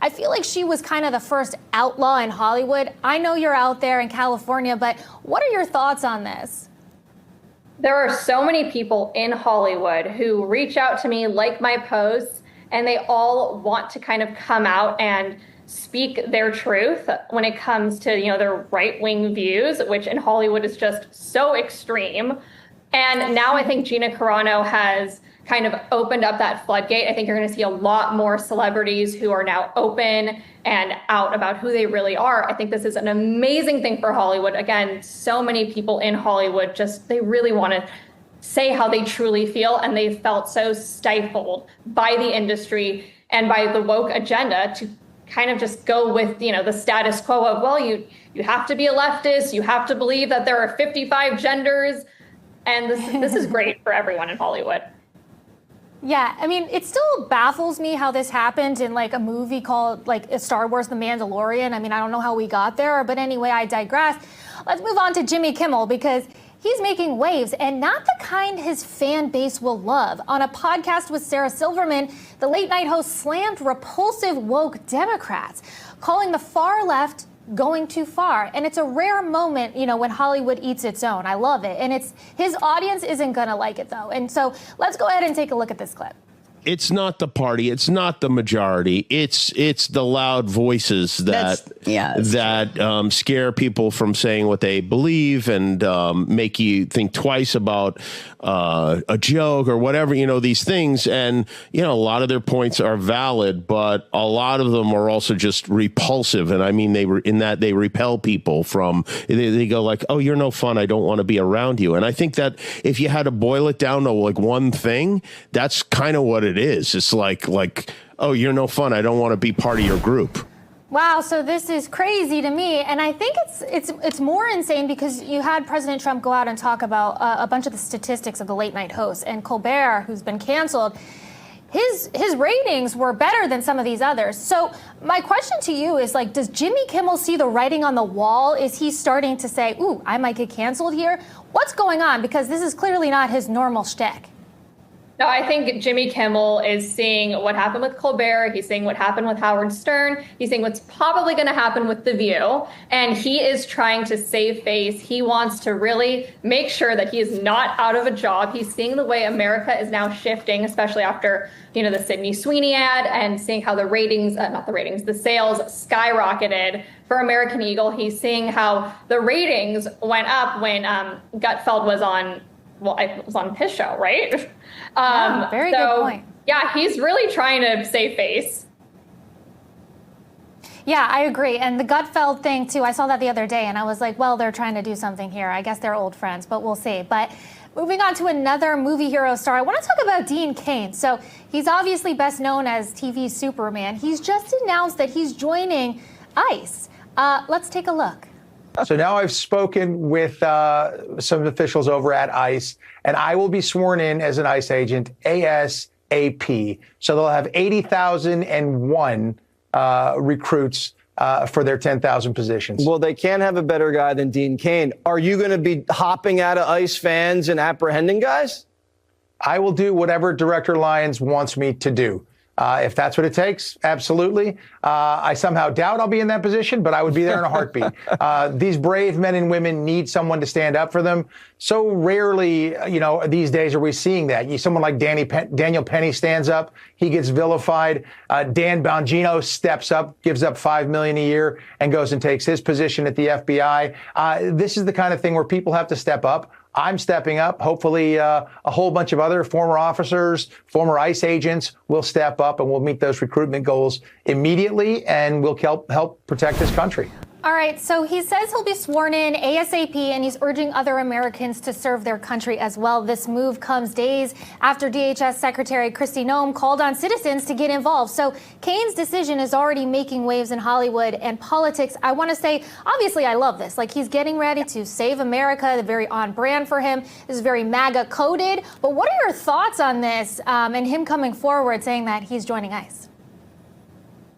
I feel like she was kind of the first outlaw in Hollywood. I know you're out there in California, but what are your thoughts on this? There are so many people in Hollywood who reach out to me, like my posts, and they all want to kind of come out and speak their truth when it comes to, their right-wing views, which in Hollywood is just so extreme. And now I think Gina Carano has kind of opened up that floodgate. I think you're going to see a lot more celebrities who are now open and out about who they really are. I think this is an amazing thing for Hollywood. Again, so many people in Hollywood they really want to say how they truly feel, and they felt so stifled by the industry and by the woke agenda to kind of just go with, the status quo of, well, you have to be a leftist, you have to believe that there are 55 genders, and this is great for everyone in Hollywood. Yeah, I mean, it still baffles me how this happened in like a movie called Star Wars The Mandalorian. I mean, I don't know how we got there, but anyway, I digress. Let's move on to Jimmy Kimmel, because he's making waves, and not the kind his fan base will love. On a podcast with Sarah Silverman, the late night host slammed repulsive woke Democrats, calling the far left going too far. And it's a rare moment, when Hollywood eats its own. I love it. And his audience isn't going to like it, though. And so let's go ahead and take a look at this clip. It's not the party. It's not the majority. It's the loud voices that scare people from saying what they believe and make you think twice about a joke or whatever, these things. And, a lot of their points are valid, but a lot of them are also just repulsive. And I mean, they repel people from, they go like, oh, you're no fun. I don't want to be around you. And I think that if you had to boil it down to like one thing, that's kind of what it is. It's like, oh, you're no fun. I don't want to be part of your group. Wow, so this is crazy to me, and I think it's more insane because you had President Trump go out and talk about a bunch of the statistics of the late night hosts, and Colbert, who's been canceled, his ratings were better than some of these others. So my question to you is, does Jimmy Kimmel see the writing on the wall? Is he starting to say, ooh, I might get canceled here? What's going on? Because this is clearly not his normal shtick. No, I think Jimmy Kimmel is seeing what happened with Colbert. He's seeing what happened with Howard Stern. He's seeing what's probably going to happen with The View. And he is trying to save face. He wants to really make sure that he is not out of a job. He's seeing the way America is now shifting, especially after, the Sydney Sweeney ad, and seeing how the sales skyrocketed for American Eagle. He's seeing how the ratings went up when Gutfeld was on. Well, it was on his show, right? Very good point. Yeah, he's really trying to save face. Yeah, I agree. And the Gutfeld thing, too, I saw that the other day, and I was like, well, they're trying to do something here. I guess they're old friends, but we'll see. But moving on to another movie hero star, I want to talk about Dean Cain. So he's obviously best known as TV Superman. He's just announced that he's joining ICE. Let's take a look. So now I've spoken with some officials over at ICE, and I will be sworn in as an ICE agent ASAP. So they'll have 80,001 recruits for their 10,000 positions. Well, they can't have a better guy than Dean Cain. Are you going to be hopping out of ICE fans and apprehending guys? I will do whatever Director Lyons wants me to do. If that's what it takes, absolutely. I somehow doubt I'll be in that position, but I would be there in a heartbeat. These brave men and women need someone to stand up for them. So rarely, these days are we seeing that. Someone like Daniel Penny stands up, he gets vilified. Dan Bongino steps up, gives up $5 million a year, and goes and takes his position at the FBI. This is the kind of thing where people have to step up. I'm stepping up. Hopefully, a whole bunch of other former officers, former ICE agents will step up, and we'll meet those recruitment goals immediately, and we'll help protect this country. All right, so he says he'll be sworn in ASAP, and he's urging other Americans to serve their country as well. This move comes days after DHS Secretary Kristi Noem called on citizens to get involved. So Cain's decision is already making waves in Hollywood and politics. I want to say, obviously, I love this. He's getting ready to save America, very on brand for him. This is very MAGA coded. But what are your thoughts on this and him coming forward saying that he's joining ICE?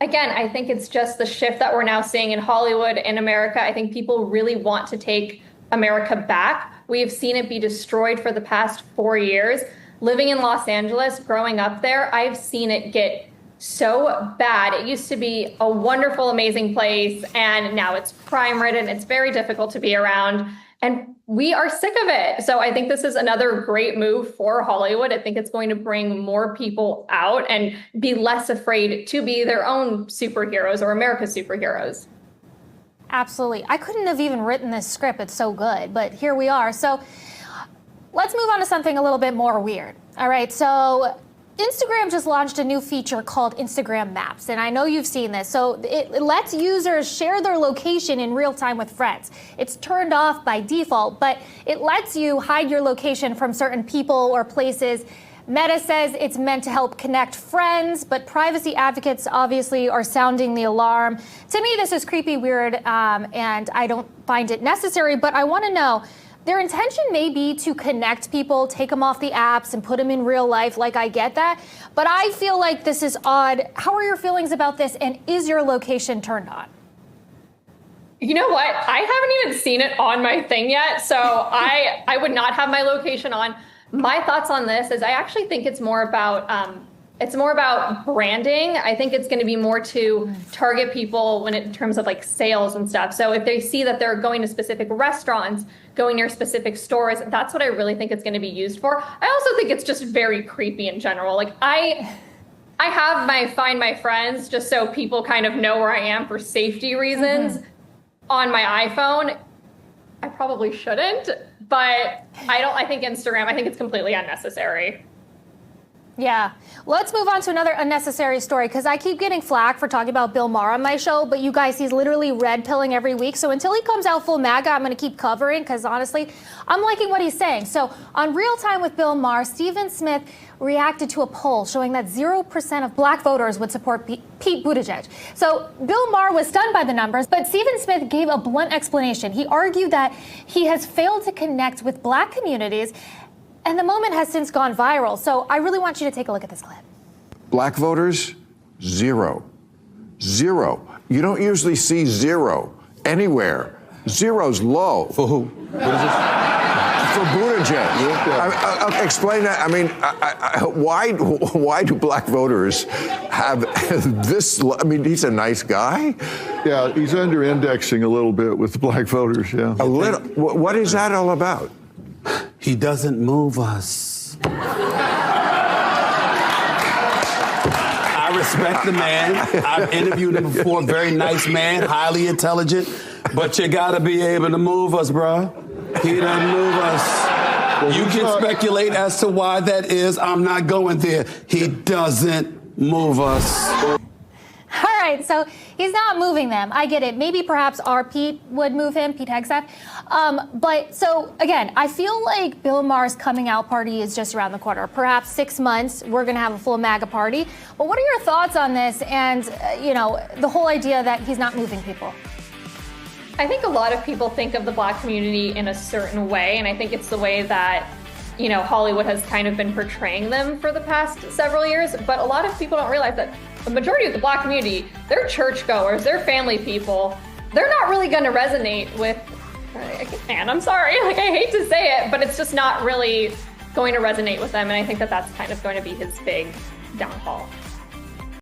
Again, I think it's just the shift that we're now seeing in Hollywood, in America. I think people really want to take America back. We have seen it be destroyed for the past 4 years. Living in Los Angeles, growing up there, I've seen it get so bad. It used to be a wonderful, amazing place, and now it's crime-ridden. It's very difficult to be around, and we are sick of it. So I think this is another great move for Hollywood. I think it's going to bring more people out and be less afraid to be their own superheroes or America's superheroes. Absolutely. I couldn't have even written this script. It's so good, but here we are. So let's move on to something a little bit more weird. All right, so Instagram just launched a new feature called Instagram Maps, and I know you've seen this. So it lets users share their location in real time with friends. It's turned off by default, but it lets you hide your location from certain people or places. Meta says it's meant to help connect friends, but privacy advocates obviously are sounding the alarm. To me, this is creepy, weird, and I don't find it necessary, but I want to know, their intention may be to connect people, take them off the apps and put them in real life, like I get that, but I feel like this is odd. How are your feelings about this, and is your location turned on? You know what? I haven't even seen it on my thing yet, so I would not have my location on. My thoughts on this is I actually think it's more about branding. I think it's going to be more to target people in terms of like sales and stuff. So if they see that they're going to specific restaurants, going near specific stores, that's what I really think it's going to be used for. I also think it's just very creepy in general. Like I have my Find My Friends just so people kind of know where I am for safety reasons on my iPhone. I probably shouldn't, but I think Instagram, I think it's completely unnecessary. Yeah. Let's move on to another unnecessary story, because I keep getting flack for talking about Bill Maher on my show, but you guys, he's literally red pilling every week. So until he comes out full MAGA, I'm going to keep covering, because honestly, I'm liking what he's saying. So on Real Time with Bill Maher, Stephen Smith reacted to a poll showing that 0% of black voters would support Pete Buttigieg. So Bill Maher was stunned by the numbers, but Stephen Smith gave a blunt explanation. He argued that he has failed to connect with black communities, and the moment has since gone viral. So I really want you to take a look at this clip. Black voters, 0. 0. You don't usually see 0 anywhere. 0's low. For who? What is this? For Buttigieg. Explain that. I mean, why do black voters have this? I mean, he's a nice guy. Yeah, he's under-indexing a little bit with black voters, yeah. A little. What is that all about? He doesn't move us. I respect the man. I've interviewed him before. Very nice man, highly intelligent. But you gotta be able to move us, bruh. He doesn't move us. Well, you can speculate as to why that is. I'm not going there. He doesn't move us. All right, so he's not moving them. I get it. Maybe perhaps our Pete would move him, Pete Hegseth. But so again, I feel like Bill Maher's coming out party is just around the corner. Perhaps 6 months, we're going to have a full MAGA party. But what are your thoughts on this and, the whole idea that he's not moving people? I think a lot of people think of the black community in a certain way, and I think it's the way that Hollywood has kind of been portraying them for the past several years. But a lot of people don't realize that the majority of the black community, they're churchgoers, they're family people. They're not really going to resonate with, and I'm sorry, I hate to say it, but it's just not really going to resonate with them. And I think that that's kind of going to be his big downfall.